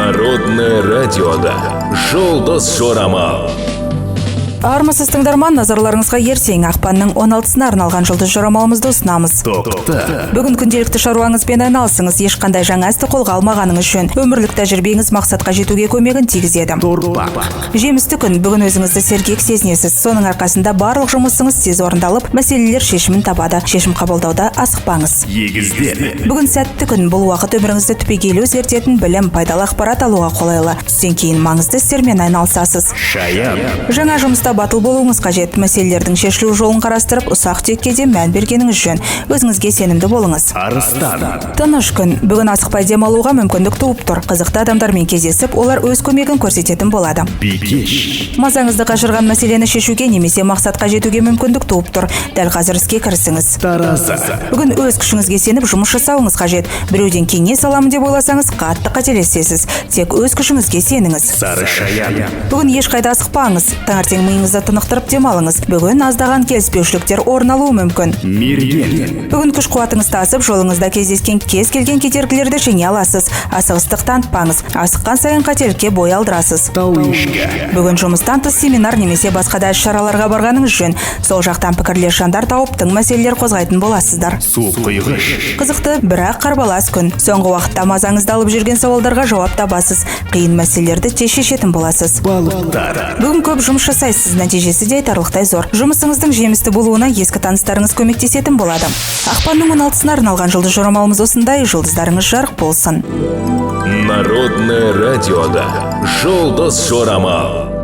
Народное радиода «Жұлдыз жорамал». Армысыз тыңдарман, назарларыңызға ертең ақпанның 16-сына арналған жұлдыз жорамалымызды ұсынамыз. Бүгін күнделікті шаруаңызбен айналысыңыз, ешқандай жаңа істі қолға алмағаныңыз жөн. Өмірлік тәжірибеңіз мақсатқа жетуге көмегін тигізеді. Жемісті күн, бүгін өзіңізді сергек сезінесіз. Соның арқасында барлық жұмысыңыз тез орындалып, мәселелер шешімін табады. Шешім қабылдауда асықпаңыз. Бүгін сәтті күн, бұл уақыт өміріңізді түбегейлі өзгертетін білім, пайдалы ақпарат алуға қолайлы. Түстен кейін маңызды істермен айналысасыз. Жаңа жұмыста батыл болуыңыз қажет. Мәселелердің шешілу жолын қарастырып, ұсақ түйекке де мән бергеніңіз жөн. Өзіңізге сенімді болыңыз. Тыныш күн, бүгін асықпай демалуға мүмкіндік туып тұр. Қызықты адамдармен кездесіп, олар өз көмегін көрсететін болады. Мазаңызды қашырған мәселені шешуге немесе мақсатқа жетуге мүмкіндік туып тұр. Дәл қазір іске кірісіңіз. Бүгін өз күшіңізге сеніп жұмыс жасауыңыз қажет. Біреуден кеңес аламын деп ойласаңыз, қатты қателесесіз. Тек өз күшіңізге сеніңіз. Бүгін ешқайда асықпаңыз. Таңертең миыңызды тынықтырып демалыңыз. Бүгін аздаған келіспеушіліктер орын алуы мүмкін. Бүгін күш қуатыңыз тасып, жолыңызда кездескен кез келген кедергілерді жеңе аласыз. Асығыстық танытпаңыз. Асыққан сайын қателікке бой алдырасыз. Бүгін жұмыстан тыс семинар немесе басқа да іс-шараларға барғаныңыз жөн. Сол жақтан пікірлес жандар тауып, тың мәселелер қозғайтын боласыздар. Қызықты, бірақ қарбалас күн. Соңғы уақытта мазаңызды алып жүрген сауалдарға жауап табасыз. Қиын мәселелерді тез шешетін боласыз. Бүгін көп жұмыс жасайсыз, нәтижесі де айтарлықтай зор. Жұмысыңыздың жемісті болуына ескі таныстарыңыз көмектесетін болады. Ақпанның 16-сына арналған жұлдыз жорамалымыз осындай. Жұлдыздарыңыз жарық болсын. Народное радиода «Жұлдыз жорамал».